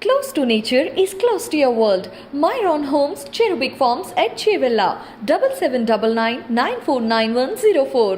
Close to nature is close to your world. Myron Homes, Cherubic Farms at Chevilla, 7799 949104.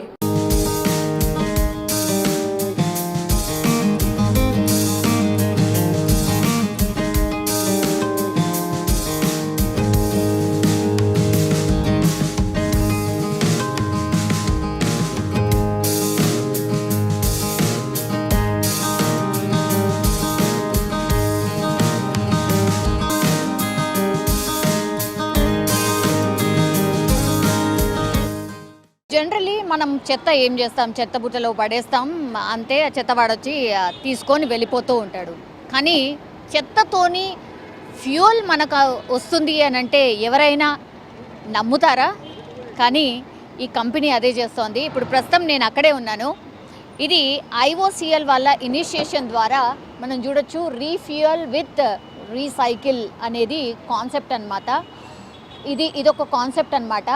Generally మనం చెత్త ఏం చేస్తాం, చెత్త బుట్టలో పడేస్తాం, అంతే చెత్త వాడొచ్చి తీసుకొని వెళ్ళిపోతూ ఉంటాడు. కానీ చెత్తతోని ఫ్యూయల్ మనకు వస్తుంది అని అంటే ఎవరైనా నమ్ముతారా? కానీ ఈ కంపెనీ అదే చేస్తోంది. ఇప్పుడు ప్రస్తుతం నేను అక్కడే ఉన్నాను. ఇది IOCL వాళ్ళ ఇనిషియేషన్ ద్వారా మనం చూడొచ్చు. రీఫ్యూయల్ విత్ రీసైకిల్ అనేది కాన్సెప్ట్ అనమాట. ఇదొక కాన్సెప్ట్ అనమాట.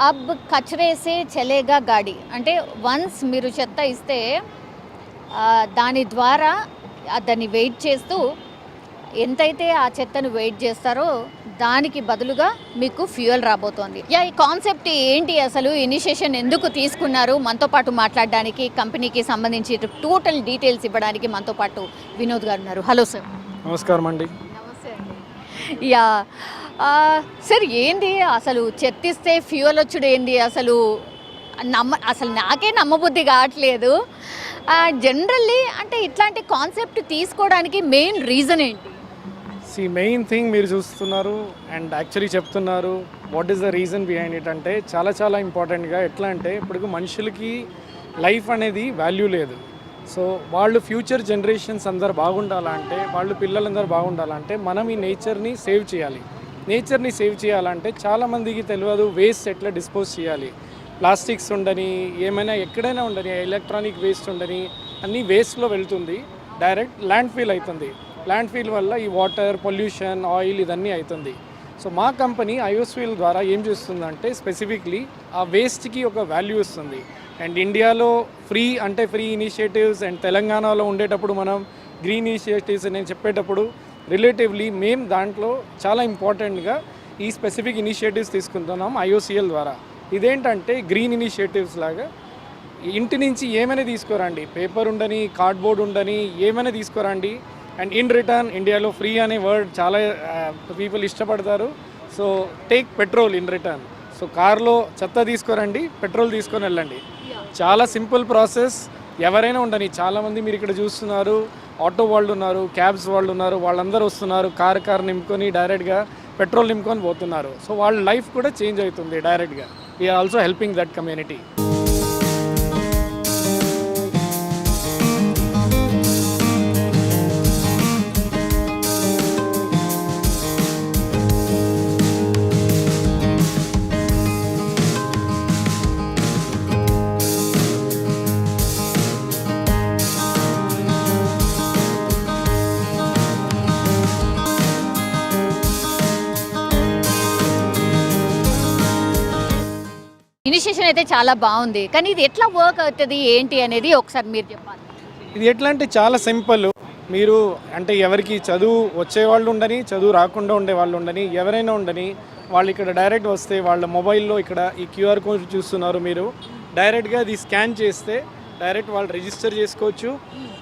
అబ్ కచరే సే చలేగా గాడి అంటే వన్స్ మీరు చెత్త ఇస్తే దాని ద్వారా దాన్ని వెయిట్ చేస్తూ ఎంతైతే ఆ చెత్తను వెయిట్ చేస్తారో దానికి బదులుగా మీకు ఫ్యూయల్ రాబోతోంది. ఈ కాన్సెప్ట్ ఏంటి, అసలు ఇనిషియేషన్ ఎందుకు తీసుకున్నారు? మనతో పాటు మాట్లాడడానికి, కంపెనీకి సంబంధించి టోటల్ డీటెయిల్స్ ఇవ్వడానికి మనతో పాటు వినోద్ గారు ఉన్నారు. Hello sir. నమస్కారం అండి. నమస్తే అండి. సార్, ఏంది అసలు చెత్తిస్తే ఫ్యూయల్ వచ్చుడు ఏంది? అసలు నాకే నమ్మబుద్ధి కావట్లేదు. జనరల్లీ అంటే ఇట్లాంటి కాన్సెప్ట్ తీసుకోవడానికి మెయిన్ రీజన్ ఏంటి? మెయిన్ థింగ్ మీరు చూస్తున్నారు అండ్ యాక్చువల్లీ చెప్తున్నారు. What is the reason behind it అంటే చాలా ఇంపార్టెంట్గా ఎట్లా అంటే ఇప్పుడు మనుషులకి లైఫ్ అనేది వాల్యూ లేదు. సో వాళ్ళు ఫ్యూచర్ జనరేషన్స్ అందరు బాగుండాలంటే, వాళ్ళు పిల్లలందరూ బాగుండాలంటే మనం ఈ నేచర్ని సేవ్ చేయాలి. నేచర్ని సేవ్ చేయాలంటే చాలామందికి తెలియదు వేస్ట్ ఎట్లా డిస్పోజ్ చేయాలి. ప్లాస్టిక్స్ ఉండని, ఏమైనా ఎక్కడైనా ఉండని, ఎలక్ట్రానిక్ వేస్ట్ ఉండని అన్నీ వేస్ట్లో వెళ్తుంది, డైరెక్ట్ ల్యాండ్ ఫీల్ అవుతుంది. ల్యాండ్ ఫీల్ వల్ల ఈ వాటర్ పొల్యూషన్, ఆయిల్ ఇదన్నీ అవుతుంది. సో మా కంపెనీ IOCL ద్వారా ఏం చేస్తుందంటే స్పెసిఫిక్లీ ఆ వేస్ట్కి ఒక వాల్యూ ఇస్తుంది. అండ్ ఇండియాలో ఫ్రీ ఇనిషియేటివ్స్ అండ్ తెలంగాణలో ఉండేటప్పుడు మనం గ్రీన్ ఇనిషియేటివ్స్ నేను చెప్పేటప్పుడు రిలేటివ్లీ మేము దాంట్లో చాలా ఇంపార్టెంట్గా ఈ స్పెసిఫిక్ ఇనిషియేటివ్స్ తీసుకుంటున్నాం IOCL ద్వారా. ఇదేంటంటే గ్రీన్ ఇనిషియేటివ్స్ లాగా ఇంటి నుంచి ఏమైనా తీసుకురండి, పేపర్ ఉండని, కార్డ్బోర్డ్ ఉండని, ఏమైనా తీసుకురండి. అండ్ ఇన్ రిటర్న్ ఇండియాలో ఫ్రీ అనే వర్డ్ చాలా పీపుల్ ఇష్టపడతారు. So take petrol in return. So కార్లో చెత్త తీసుకురండి, పెట్రోల్ తీసుకొని వెళ్ళండి. చాలా సింపుల్ ప్రాసెస్. ఎవరైనా ఉండని, చాలామంది మీరు ఇక్కడ చూస్తున్నారు, ఆటో వాళ్ళు ఉన్నారు, క్యాబ్స్ వాళ్ళు ఉన్నారు, వాళ్ళందరూ వస్తున్నారు, కార్ నింపుకొని డైరెక్ట్గా పెట్రోల్ నింపుకొని పోతున్నారు. సో వాళ్ళ లైఫ్ కూడా చేంజ్ అవుతుంది డైరెక్ట్గా. We're also helping that community. Initiation అయితే చాలా బాగుంది, కానీ ఇది ఎట్లా వర్క్ అవుతుంది ఏంటి అనేది ఒకసారి మీరు చెప్పాలి. ఇది ఎట్లా అంటే చాలా సింపుల్. మీరు అంటే ఎవరికి చదువు వచ్చేవాళ్ళు ఉండని, చదువు రాకుండా ఉండే వాళ్ళు ఉండని, ఎవరైనా ఉండని, వాళ్ళు ఇక్కడ డైరెక్ట్ వస్తే వాళ్ళ మొబైల్లో ఇక్కడ ఈ QR కోడ్ చూస్తున్నారు మీరు, డైరెక్ట్గా అది స్కాన్ చేస్తే డైరెక్ట్ వాళ్ళు రిజిస్టర్ చేసుకోవచ్చు.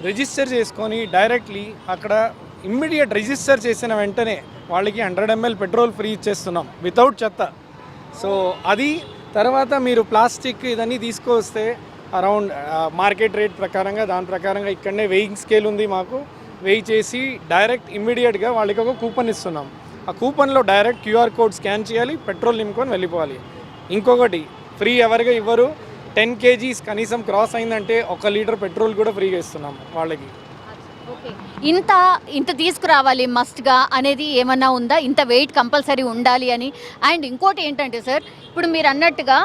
రిజిస్టర్ చేసుకొని డైరెక్ట్లీ అక్కడ ఇమ్మీడియట్ రిజిస్టర్ చేసిన వెంటనే వాళ్ళకి 100 ml పెట్రోల్ ఫ్రీ ఇచ్చేస్తున్నాం వితౌట్ చెత్త. సో అది తర్వాత మీరు ప్లాస్టిక్ ఇదన్నీ తీసుకొస్తే అరౌండ్ మార్కెట్ రేట్ ప్రకారంగా దాని ప్రకారంగా ఇక్కడనే వెయింగ్ స్కేల్ ఉంది మాకు, వెయి చేసి డైరెక్ట్ ఇమ్మీడియట్గా వాళ్ళకి ఒక కూపన్ ఇస్తున్నాం. ఆ కూపన్లో డైరెక్ట్ QR కోడ్ స్కాన్ చేయాలి, పెట్రోల్ నింపుకొని వెళ్ళిపోవాలి. ఇంకొకటి ఫ్రీ ఎవరిగా ఇవ్వరు, 10 kgs కనీసం క్రాస్ అయిందంటే 1 లీటర్ పెట్రోల్ కూడా ఫ్రీగా ఇస్తున్నాం వాళ్ళకి. ఇంత తీసుకురావాలి మస్ట్గా అనేది ఏమన్నా ఉందా? ఇంత వెయిట్ కంపల్సరీ ఉండాలి అని. అండ్ ఇంకోటి ఏంటంటే సార్, ఇప్పుడు మీరు అన్నట్టుగా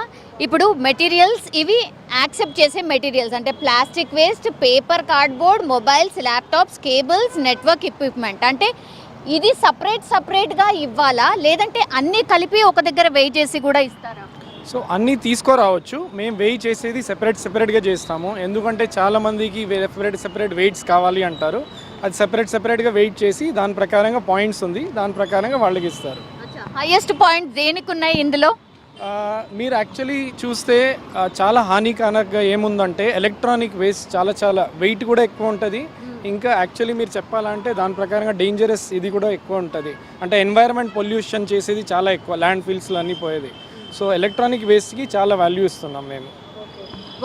ఇప్పుడు మెటీరియల్స్ ఇవి యాక్సెప్ట్ చేసే మెటీరియల్స్ అంటే plastic waste, paper, cardboard, mobiles, laptops, cables, network equipment అంటే ఇది సపరేట్గా ఇవ్వాలా, లేదంటే అన్నీ కలిపి ఒక దగ్గర వెయిట్ చేసి కూడా ఇస్తారా? సో అన్నీ తీసుకురావచ్చు. మేము వెయిట్ చేసేది సెపరేట్గా చేస్తాము. ఎందుకంటే చాలామందికి సెపరేట్ వెయిట్స్ కావాలి అంటారు. అది సెపరేట్గా వెయిట్ చేసి దాని ప్రకారంగా పాయింట్స్ ఉంది, దాని ప్రకారంగా వాళ్ళకి ఇస్తారు. హైయెస్ట్ పాయింట్ దేనికి ఉన్నాయి ఇందులో? మీరు యాక్చువల్లీ చూస్తే చాలా హానికారకంగా ఏముందంటే ఎలక్ట్రానిక్ వేస్ట్ చాలా వెయిట్ కూడా ఎక్కువ ఉంటుంది. ఇంకా యాక్చువల్లీ మీరు చెప్పాలంటే దాని ప్రకారంగా డేంజరస్ ఇది కూడా ఎక్కువ ఉంటుంది. అంటే ఎన్వైరన్మెంట్ పొల్యూషన్ చేసేది చాలా ఎక్కువ, ల్యాండ్ ఫిల్స్లో అన్నీ పోయేది. సో ఎలక్ట్రానిక్ వేస్ట్కి చాలా వాల్యూ ఇస్తున్నాం మేము.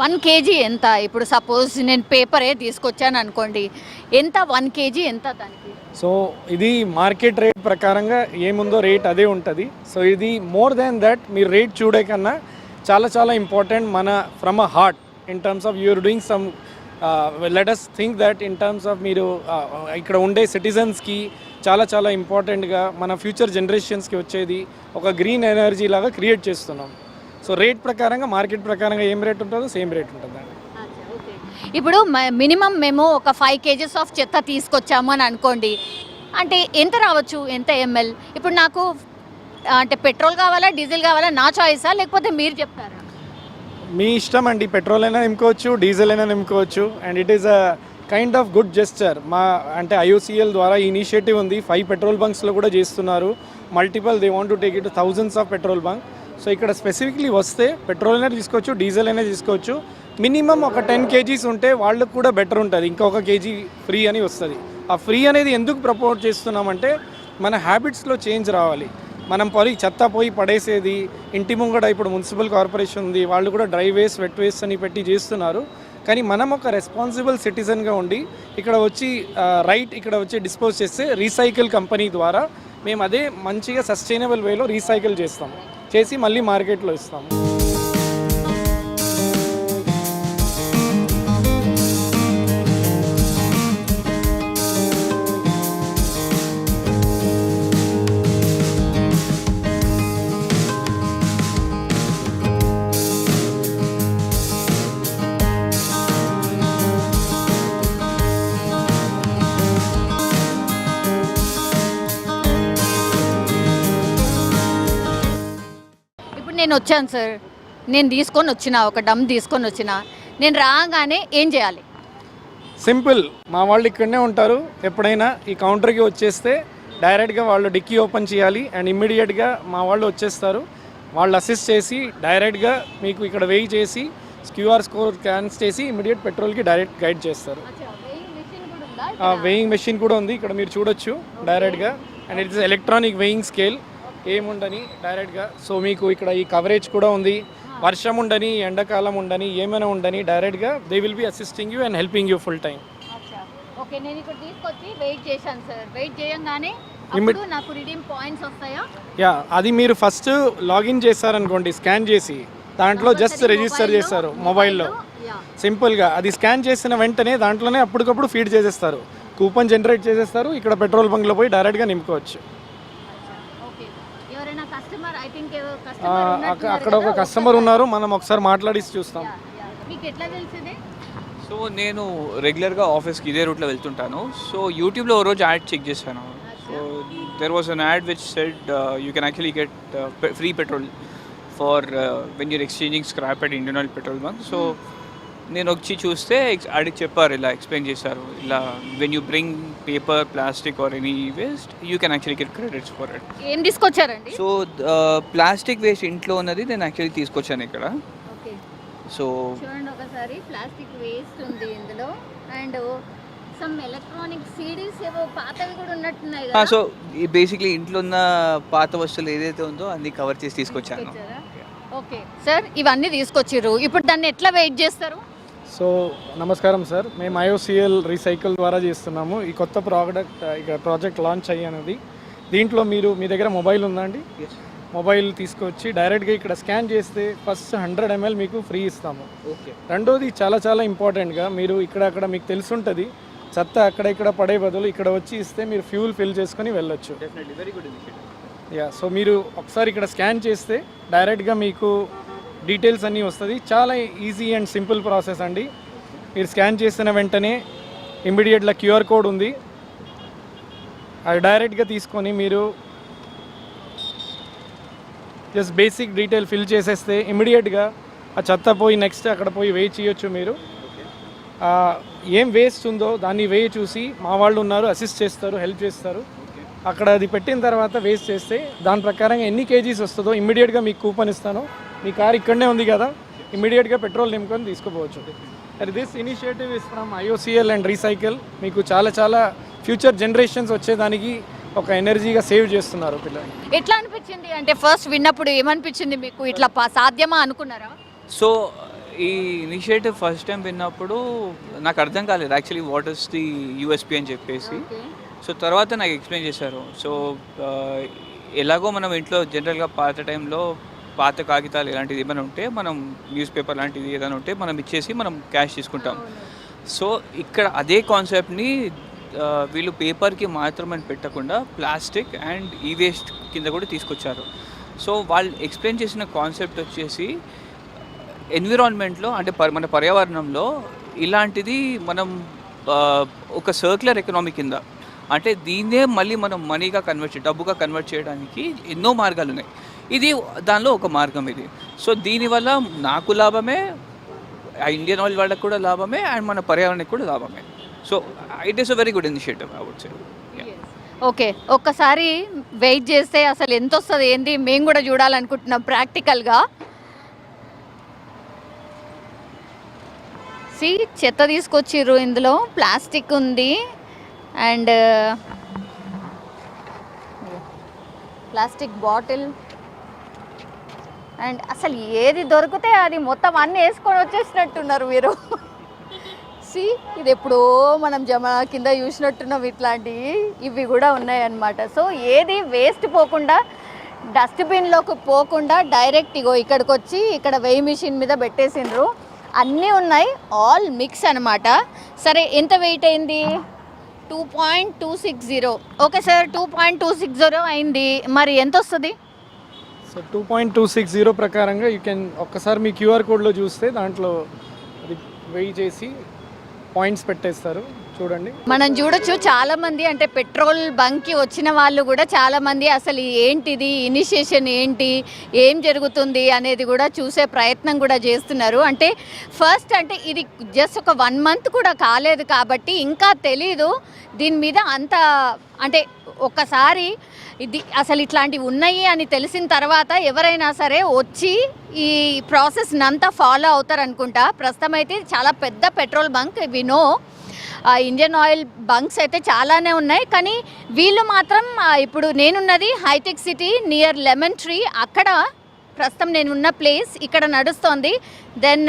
1 kg ఎంత? ఇప్పుడు సపోజ్ నేను పేపరే తీసుకొచ్చాను అనుకోండి, ఎంత 1 kg ఎంత దానికి? సో ఇది మార్కెట్ రేట్ ప్రకారంగా ఏముందో రేట్ అదే ఉంటుంది. సో ఇది మోర్ దాన్ దట్ మీరు రేట్ చూడే కన్నా చాలా ఇంపార్టెంట్ మన from a heart in terms of you're doing some let us think that in terms of మీరు ఇక్కడ ఉండే సిటిజన్స్కి చాలా ఇంపార్టెంట్గా మన ఫ్యూచర్ జనరేషన్స్కి వచ్చేది ఒక గ్రీన్ ఎనర్జీ లాగా క్రియేట్ చేస్తున్నాం. సో రేట్ ప్రకారంగా మార్కెట్ ప్రకారంగా ఏం రేట్ ఉంటుందో సేమ్ రేట్ ఉంటుందండి. ఇప్పుడు మినిమం మేము ఒక 5 kgs ఆఫ్ చెత్త తీసుకొచ్చాము అని అనుకోండి, అంటే ఎంత రావచ్చు, ఎంత ml? ఇప్పుడు నాకు అంటే పెట్రోల్ కావాలా, డీజిల్ కావాలా, నా చాయిసా లేకపోతే మీరు చెప్తారా? మీ ఇష్టం అండి, పెట్రోల్ అయినా నింపుకోవచ్చు, డీజిల్ అయినా నింపుకోవచ్చు. And it is a kind of good gesture. మా అంటే IOCL ద్వారా ఈ ఇనిషియేటివ్ ఉంది. 5 పెట్రోల్ బంక్స్లో కూడా చేస్తున్నారు. Multiple they want to take it thousands of petrol bunk. So ఇక్కడ స్పెసిఫిక్లీ వస్తే పెట్రోల్ అయినా తీసుకోవచ్చు, డీజిల్ అయినా తీసుకోవచ్చు. మినిమం ఒక 10 kgs ఉంటే వాళ్ళకు కూడా బెటర్ ఉంటుంది, ఇంకొక కేజీ ఫ్రీ అని వస్తుంది. ఆ ఫ్రీ అనేది ఎందుకు ప్రపోజ్ చేస్తున్నామంటే మన హ్యాబిట్స్లో చేంజ్ రావాలి. మనం చెత్త పోయి పడేసేది, ఇంటి ముంగడ ఇప్పుడు మున్సిపల్ కార్పొరేషన్ ఉంది, వాళ్ళు కూడా డ్రై వేస్ట్, వెట్ వేస్ట్ అని పెట్టి చేస్తున్నారు. కానీ మనం ఒక రెస్పాన్సిబుల్ సిటిజన్గా ఉండి ఇక్కడ వచ్చి డిస్పోజ్ చేస్తే రీసైకిల్ కంపెనీ ద్వారా మేము అదే మంచిగా సస్టైనబుల్ వేలో రీసైకిల్ చేసి మళ్ళీ మార్కెట్లో ఇస్తాము. నేను వచ్చాను సార్, నేను తీసుకొని వచ్చిన ఒక డమ్ తీసుకొని వచ్చిన, నేను రాగానే ఏం చేయాలి? సింపుల్, మా వాళ్ళు ఇక్కడనే ఉంటారు. ఎప్పుడైనా ఈ కౌంటర్కి వచ్చేస్తే డైరెక్ట్గా వాళ్ళు డిక్కీ ఓపెన్ చేయాలి అండ్ ఇమ్మీడియట్గా మా వాళ్ళు వచ్చేస్తారు. వాళ్ళు అసిస్ట్ చేసి డైరెక్ట్గా మీకు ఇక్కడ వెయ్యి చేసి QR స్కోర్ స్కాన్స్ చేసి ఇమ్మీడియట్ పెట్రోల్కి డైరెక్ట్ గైడ్ చేస్తారు. వెయింగ్ మెషిన్ కూడా ఉంది ఇక్కడ, మీరు చూడొచ్చు డైరెక్ట్గా. And it's electronic weighing scale, ఏముండని డైరెక్ట్గా. సో మీకు ఇక్కడ ఈ కవరేజ్ కూడా ఉంది. వర్షం ఉండని, ఎండాకాలం ఉండని, ఏమైనా ఉండని డైరెక్ట్గా they will be assisting you and helping you full time. Okay, నేను ఇక్కడ తీసుకొచ్చి వెయిట్ చేశాను సార్. వెయిట్ చేయగానే అప్పుడు నాకు రిడీమ్ పాయింట్స్ వస్తాయా? యా, అది మీరు ఫస్ట్ లాగిన్ చేశారనుకోండి, స్కాన్ చేసి దాంట్లో జస్ట్ రిజిస్టర్ చేస్తారు మొబైల్లో. సింపుల్గా అది స్కాన్ చేసిన వెంటనే దాంట్లోనే అప్పటికప్పుడు ఫీడ్ చేసేస్తారు, కూపన్ జనరేట్ చేసేస్తారు. ఇక్కడ పెట్రోల్ బంక్లో పోయి డైరెక్ట్గా నింపుకోవచ్చు. అక్కడ ఒక కస్టమర్ ఉన్నారు, మనం ఒకసారి మాట్లాడి చూస్తాం. సో నేను రెగ్యులర్గా ఆఫీస్కి ఇదే రూట్లో వెళ్తుంటాను. సో యూట్యూబ్లో ఓ రోజు యాడ్ చెక్ చేశాను. So there was an ad which said you can actually get free petrol for when you're exchanging scrap at Indian Oil petrol bunk. So నేను వచ్చి చూస్తే అడిగి చెప్పారు, ఇలా ఎక్స్ప్లెయిన్ చేశారు, ఇలా when you bring paper, plastic or any waste you can actually get credits for it. ఏం తీసుకొచ్చారండి? సో ప్లాస్టిక్ వేస్ట్ ఇంట్లో ఉన్నది నేను యాక్చువల్లీ తీసుకొచ్చాను ఇక్కడ. సో చూడండి ఒకసారి, ప్లాస్టిక్ వేస్ట్ ఉంది ఇందులో అండ్ సమ్ ఎలక్ట్రానిక్ సిడీస్ ఏవో పాతవి కూడా ఉన్నట్టున్నాయి కదా. సో బేసిక్లీ ఇంట్లో ఉన్న పాత వస్తువులు ఏదైతే ఉందో అన్ని కవర్ చేసి తీసుకొచ్చాను. ఓకే సార్, ఇవన్నీ తీసుకొచ్చిర్రు, ఇప్పుడు దాన్ని ఎట్లా వెయిట్ చేస్తారు? సో నమస్కారం సార్, మేము IOCL రీసైకిల్ ద్వారా చేస్తున్నాము ఈ కొత్త ప్రాజెక్ట్ లాంచ్ అయ్యానది. దీంట్లో మీ దగ్గర మొబైల్ ఉందా అండి? మొబైల్ తీసుకొచ్చి డైరెక్ట్గా ఇక్కడ స్కాన్ చేస్తే ఫస్ట్ 100 ml మీకు ఫ్రీ ఇస్తాము. ఓకే. రెండోది చాలా ఇంపార్టెంట్గా, మీరు అక్కడ మీకు తెలుసుంటుంది, చెత్త అక్కడ ఇక్కడ పడే బదులు ఇక్కడ వచ్చి ఇస్తే మీరు ఫ్యూల్ ఫిల్ చేసుకొని వెళ్ళొచ్చు. Very good initiative. Yeah, so మీరు ఒకసారి ఇక్కడ స్కాన్ చేస్తే డైరెక్ట్గా మీకు డీటెయిల్స్ అన్నీ వస్తుంది. చాలా ఈజీ అండ్ సింపుల్ ప్రాసెస్ అండి. మీరు స్కాన్ చేసిన వెంటనే ఇమ్మీడియట్గా QR కోడ్ ఉంది, అది డైరెక్ట్గా తీసుకొని మీరు జస్ట్ బేసిక్ డీటెయిల్ ఫిల్ చేసేస్తే ఇమ్మీడియట్గా ఆ చెత్త పోయి నెక్స్ట్ అక్కడ పోయి వెయిట్ చేయొచ్చు మీరు. ఏం వేస్ట్ ఉందో దాన్ని వేయి చూసి మా వాళ్ళు ఉన్నారు, అసిస్ట్ చేస్తారు, హెల్ప్ చేస్తారు. అక్కడ అది పెట్టిన తర్వాత వేస్ట్ చేస్తే దాని ప్రకారంగా ఎన్ని కేజీస్ వస్తుందో ఇమ్మీడియట్గా మీకు కూపన్ ఇస్తాను. మీ కార్ ఇక్కడనే ఉంది కదా, ఇమ్మీడియట్గా పెట్రోల్ నింపుకొని తీసుకుపోవచ్చు. And this initiative is from IOCL and recycle. మీకు చాలా చాలా ఫ్యూచర్ జనరేషన్స్ వచ్చేదానికి ఒక ఎనర్జీగా సేవ్ చేస్తున్నారు పిల్లలు. ఎట్లా అనిపించింది అంటే ఫస్ట్ విన్నప్పుడు ఏమనిపించింది మీకు? ఇట్లా సాధ్యమా అనుకున్నారా? సో ఈ ఇనిషియేటివ్ ఫస్ట్ టైం విన్నప్పుడు నాకు అర్థం కాలేదు actually what is the USP అని చెప్పేసి. సో తర్వాత నాకు ఎక్స్ప్లెయిన్ చేశారు. సో ఎలాగో మనం ఇంట్లో జనరల్గా పాత టైంలో పాత కాగితాలు ఇలాంటిది ఏమైనా ఉంటే మనం న్యూస్ పేపర్ లాంటిది ఏదైనా ఉంటే మనం ఇచ్చేసి మనం క్యాష్ తీసుకుంటాం. సో ఇక్కడ అదే కాన్సెప్ట్ని వీళ్ళు పేపర్కి మాత్రమే పెట్టకుండా ప్లాస్టిక్ అండ్ వేస్ట్ కింద కూడా తీసుకొచ్చారు. సో వాళ్ళు ఎక్స్ప్లెయిన్ చేసిన కాన్సెప్ట్ వచ్చేసి ఎన్విరాన్మెంట్లో అంటే మన పర్యావరణంలో ఇలాంటిది మనం ఒక సర్క్యులర్ ఎకనామీ కింద అంటే దీన్నే మళ్ళీ మనం మనీగా డబ్బుగా కన్వర్ట్ చేయడానికి ఎన్నో మార్గాలు ఉన్నాయి. ఇది దానిలో ఒక మార్గం ఇది. సో దీనివల్ల నాకు లాభమే, ఇండియన్ ఆయిల్ వాళ్ళకి కూడా లాభమే, అండ్ మన పర్యావరణానికి కూడా లాభమే. So it is a very good initiative I would say. Okay, ఒక్కసారి వెయిట్ చేస్తే అసలు ఎంత వస్తుంది ఏంది మేము కూడా చూడాలనుకుంటున్నాం ప్రాక్టికల్గా. చెత్త తీసుకొచ్చిర్రు, ఇందులో ప్లాస్టిక్ ఉంది అండ్ ప్లాస్టిక్ బాటిల్ అండ్ అసలు ఏది దొరికితే అది మొత్తం అన్నీ వేసుకొని వచ్చేసినట్టున్నారు మీరు. ఇది ఎప్పుడో మనం జమ కింద చూసినట్టున్నాం, ఇట్లాంటివి ఇవి కూడా ఉన్నాయన్నమాట. సో ఏది వేస్ట్ పోకుండా డస్ట్బిన్లోకి పోకుండా డైరెక్ట్ ఇక్కడికి వచ్చి ఇక్కడ వెయ్యి మిషన్ మీద పెట్టేసిండ్రు. అన్నీ ఉన్నాయి, ఆల్ మిక్స్ అనమాట. సరే, ఎంత వెయిట్ అయింది? 2.260. ఓకే సార్, 2.260 అయింది. మరి ఎంత వస్తుంది? సో 2.260 ప్రకారంగా యూ కెన్ ఒక్కసారి మీ QR కోడ్లో చూస్తే దాంట్లో అది వెయ్యి చేసి పాయింట్స్ పెట్టేస్తారు. చూడండి, మనం చూడొచ్చు చాలా మంది అంటే పెట్రోల్ బంక్కి వచ్చిన వాళ్ళు కూడా చాలా మంది అసలు ఏంటిది, ఇనిషియేషన్ ఏంటి, ఏం జరుగుతుంది అనేది కూడా చూసే ప్రయత్నం కూడా చేస్తున్నారు. అంటే ఫస్ట్ అంటే ఇది జస్ట్ ఒక 1 month కూడా కాలేదు కాబట్టి ఇంకా తెలీదు దీని మీద అంత. అంటే ఒక్కసారి ఇది అసలు ఇట్లాంటివి ఉన్నాయి అని తెలిసిన తర్వాత ఎవరైనా సరే వచ్చి ఈ ప్రాసెస్ని అంతా ఫాలో అవుతారనుకుంటా. ప్రస్తుతం అయితే చాలా పెద్ద పెట్రోల్ బంక్ వినో ఇండియన్ ఆయిల్ బంక్స్ అయితే చాలానే ఉన్నాయి, కానీ వీళ్ళు మాత్రం ఇప్పుడు నేనున్నది హైటెక్ సిటీ నియర్ లెమన్ ట్రీ, అక్కడ ప్రస్తుతం నేను ఉన్న ప్లేస్ ఇక్కడ నడుస్తోంది. Then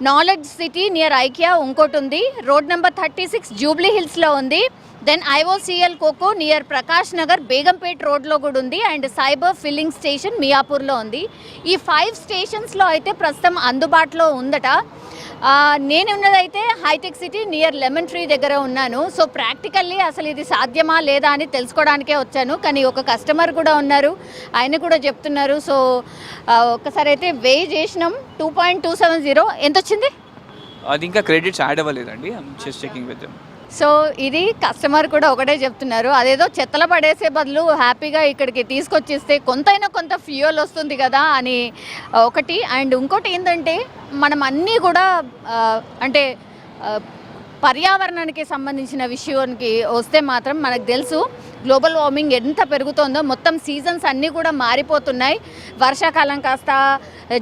Knowledge City near IKEA ఇంకోటి ఉంది, రోడ్ నెంబర్ 36 జూబ్లీ హిల్స్లో ఉంది. Then IOCL COCO near Prakash Nagar Begumpet రోడ్లో కూడా ఉంది, అండ్ సైబర్ ఫిల్లింగ్ స్టేషన్ మియాపూర్లో ఉంది. ఈ 5 స్టేషన్స్లో అయితే ప్రస్తుతం అందుబాటులో ఉందట. నేను ఉన్నదైతే హైటెక్ సిటీ నియర్ లెమన్ ట్రీ దగ్గర ఉన్నాను. సో ప్రాక్టికల్లీ అసలు ఇది సాధ్యమా లేదా అని తెలుసుకోవడానికే వచ్చాను, కానీ ఒక కస్టమర్ కూడా ఉన్నారు, ఆయన కూడా చెప్తున్నారు. సో ఒక్కసారి అయితే వెయ్యి చేసినాం. 2.270 ఎంత వచ్చింది? అది ఇంకా క్రెడిట్స్ యాడ్ అవ్వలేదండి, just checking with them. So ఇది కస్టమర్ కూడా ఒకటే చెప్తున్నారు, అదేదో చెత్తలో పడేసే బదులు హ్యాపీగా ఇక్కడికి తీసుకొచ్చేస్తే కొంతైనా కొంత ఫ్యూయల్ వస్తుంది కదా అని ఒకటి. అండ్ ఇంకోటి ఏంటంటే మనం అన్నీ కూడా అంటే పర్యావరణానికి సంబంధించిన విషయానికి వస్తే మాత్రం మనకు తెలుసు గ్లోబల్ వార్మింగ్ ఎంత పెరుగుతుందో. మొత్తం సీజన్స్ అన్నీ కూడా మారిపోతున్నాయి. వర్షాకాలం కాస్త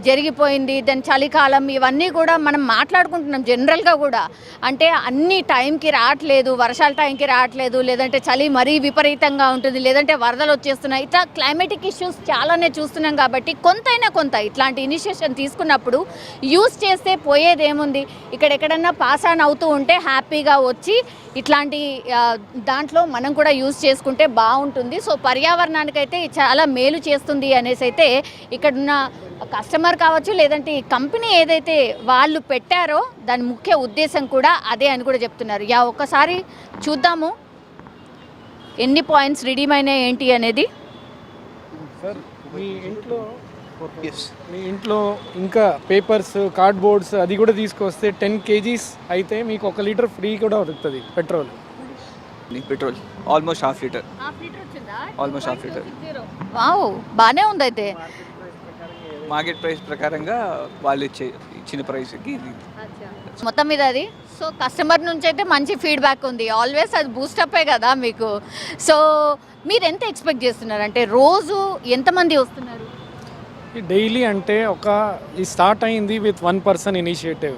జరిగిపోయింది, దెన్ చలికాలం, ఇవన్నీ కూడా మనం మాట్లాడుకుంటున్నాం జనరల్గా కూడా. అంటే అన్ని టైంకి రావట్లేదు, వర్షాల టైంకి రావట్లేదు, లేదంటే చలి మరీ విపరీతంగా ఉంటుంది, లేదంటే వరదలు వచ్చేస్తున్నాయి. ఇట్లా క్లైమేటిక్ ఇష్యూస్ చాలానే చూస్తున్నాం కాబట్టి కొంతైనా కొంత ఇట్లాంటి ఇనిషియేషన్ తీసుకున్నప్పుడు యూజ్ చేస్తే పోయేదేముంది. ఇక్కడెక్కడన్నా పాస్ ఆన్ అవుతూ ఉంటే హ్యాపీగా వచ్చి ఇట్లాంటి దాంట్లో మనం కూడా యూజ్ చేసుకుంటే బాగుంటుంది. సో పర్యావరణానికైతే చాలా మేలు చేస్తుంది అనేసి అయితే ఇక్కడున్న కస్టమర్ కావచ్చు, లేదంటే ఈ కంపెనీ ఏదైతే వాళ్ళు పెట్టారో దాని ముఖ్య ఉద్దేశం కూడా అదే అని కూడా చెప్తున్నారు. ఒక్కసారి చూద్దాము ఎన్ని పాయింట్స్ రిడీమ్ అయినాయి ఏంటి అనేది. సార్, మీ ఇంట్లో ఇంకా పేపర్స్, కార్డ్బోర్డ్స్ అది కూడా తీసుకొస్తే 10 kgs అయితే మీకు 1 లీటర్ ఫ్రీ కూడా దొరుకుతుంది petrol. Almost half litre. Almost half litre. Wow, బాగానే ఉంది అయితే. మార్కెట్ ప్రైస్ ప్రకారంగా వాళ్ళు ఇచ్చే ఇచ్చిన ప్రైస్కి ఇది. మొత్తం మీద అది సో కస్టమర్ నుంచి అయితే మంచి ఫీడ్బ్యాక్ ఉంది. ఆల్వేస్ అది బూస్టప్పే కదా మీకు. సో మీరు ఎంత ఎక్స్పెక్ట్ చేస్తున్నారు, అంటే రోజు ఎంతమంది వస్తున్నారు? డైలీ అంటే ఈ స్టార్ట్ అయింది విత్ 1 పర్సన్ ఇనిషియేటివ్.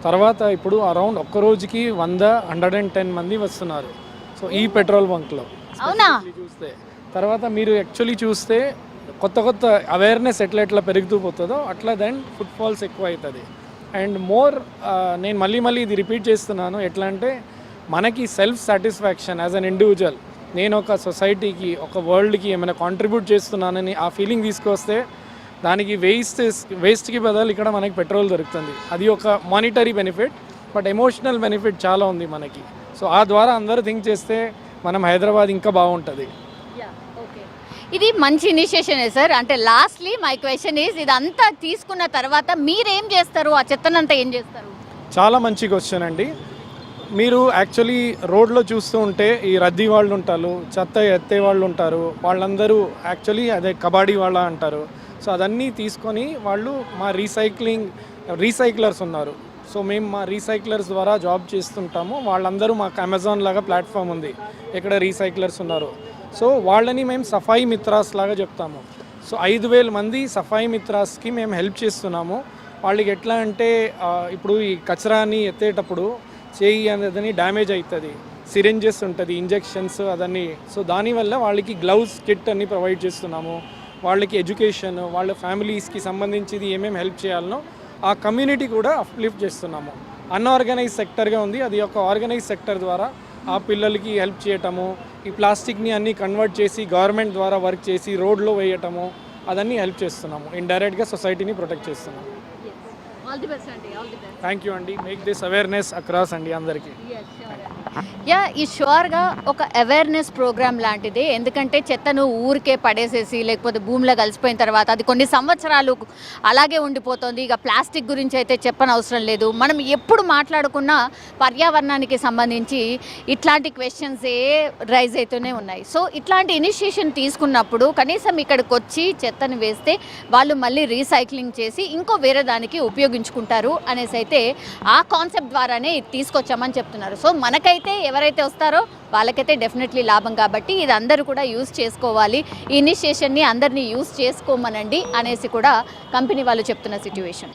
తర్వాత ఇప్పుడు అరౌండ్ ఒక్క రోజుకి 110 మంది వస్తున్నారు. సో ఈ పెట్రోల్ బంక్లో అవునా? చూస్తే తర్వాత మీరు యాక్చువల్లీ చూస్తే కొత్త కొత్త అవేర్నెస్ ఎట్లా పెరుగుతూ పోతుందో అట్లా దెన్ ఫుడ్ ఫాల్స్ ఎక్కువ అవుతుంది. అండ్ మోర్ నేను మళ్ళీ ఇది రిపీట్ చేస్తున్నాను. ఎట్లా అంటే మనకి self satisfaction as an individual, నేను ఒక సొసైటీకి ఒక వరల్డ్కి ఏమైనా కాంట్రిబ్యూట్ చేస్తున్నానని ఆ ఫీలింగ్ తీసుకొస్తే దానికి వేస్ట్కి బదులు ఇక్కడ మనకి పెట్రోల్ దొరుకుతుంది. అది ఒక monetary benefit, but emotional benefit చాలా ఉంది మనకి. సో ఆ ద్వారా అందరూ థింక్ చేస్తే మనం హైదరాబాద్ ఇంకా బాగుంటుంది. ఇది మంచి ఇనిషియేషనే సార్. అంటే లాస్ట్లీ మై క్వశ్చన్ ఈజ్, ఇదంతా తీసుకున్న తర్వాత మీరేం చేస్తారు, ఆ చెత్తనంతా ఏం చేస్తారు? చాలా మంచి క్వశ్చన్ అండి. మీరు యాక్చువల్లీ రోడ్లో చూస్తూ ఉంటే ఈ రద్దీ వాళ్ళు ఉంటారు, చెత్త ఎత్తే వాళ్ళు ఉంటారు, వాళ్ళందరూ యాక్చువల్లీ అదే కబాడీ వాళ్ళ అంటారు. సో అదన్నీ తీసుకొని వాళ్ళు మా రీసైక్లర్స్ ఉన్నారు. సో మేము మా రీసైక్లర్స్ ద్వారా జాబ్ చేస్తుంటాము. వాళ్ళందరూ మాకు అమెజాన్ లాగా ప్లాట్ఫామ్ ఉంది, ఇక్కడ రీసైక్లర్స్ ఉన్నారు. సో వాళ్ళని మేము సఫాయి మిత్రాస్ లాగా చెప్తాము. సో 5,000 మంది సఫాయి మిత్రాస్కి మేము హెల్ప్ చేస్తున్నాము. వాళ్ళకి ఎట్లా అంటే ఇప్పుడు ఈ కచరాని ఎత్తేటప్పుడు చేయి అనేది డ్యామేజ్ అవుతుంది, సిరింజెస్ ఉంటుంది, ఇంజెక్షన్స్ అదన్నీ. సో దానివల్ల వాళ్ళకి గ్లౌస్ కిట్ అన్ని ప్రొవైడ్ చేస్తున్నాము. వాళ్ళకి ఎడ్యుకేషన్, వాళ్ళ ఫ్యామిలీస్కి సంబంధించి ఏమేమి హెల్ప్ చేయాలనో ఆ కమ్యూనిటీ కూడా అప్లిఫ్ట్ చేస్తున్నాము. అన్ఆర్గనైజ్ సెక్టర్గా ఉంది, అది ఒక ఆర్గనైజ్ సెక్టర్ ద్వారా ఆ పిల్లలకి హెల్ప్ చేయటము, ఈ ప్లాస్టిక్ని అన్నీ కన్వర్ట్ చేసి గవర్నమెంట్ ద్వారా వర్క్ చేసి రోడ్లో వేయటము, అదన్నీ హెల్ప్ చేస్తున్నాము. ఇండైరెక్ట్గా సొసైటీని ప్రొటెక్ట్ చేస్తున్నాము. థ్యాంక్ యూ అండి. మేక్ దిస్ అవేర్నెస్ అక్రాస్ అండి అందరికీ. ఈ షూర్గా ఒక అవేర్నెస్ ప్రోగ్రామ్ లాంటిది. ఎందుకంటే చెత్తను ఊరికే పడేసేసి లేకపోతే భూమిలో కలిసిపోయిన తర్వాత అది కొన్ని సంవత్సరాలు అలాగే ఉండిపోతుంది. ఇక ప్లాస్టిక్ గురించి అయితే చెప్పనవసరం లేదు. మనం ఎప్పుడు మాట్లాడుకున్నా పర్యావరణానికి సంబంధించి ఇట్లాంటి క్వశ్చన్సే రైజ్ అవుతూనే ఉన్నాయి. సో ఇట్లాంటి ఇనిషియేషన్ తీసుకున్నప్పుడు కనీసం ఇక్కడికి వచ్చి చెత్తను వేస్తే వాళ్ళు మళ్ళీ రీసైక్లింగ్ చేసి ఇంకో వేరే దానికి ఉపయోగించుకుంటారు అనేసి అయితే ఆ కాన్సెప్ట్ ద్వారానే ఇది తీసుకొచ్చామని చెప్తున్నారు. సో మనకైతే ఎవరైతే వస్తారో వాళ్ళకైతే డెఫినెట్లీ లాభం. కాబట్టి ఇది అందరూ కూడా యూస్ చేసుకోవాలి, ఈ ఇనిషియేషన్ని అందరినీ యూస్ చేసుకోమనండి అనేసి కూడా కంపెనీ వాళ్ళు చెప్తున్న సిచ్యువేషన్.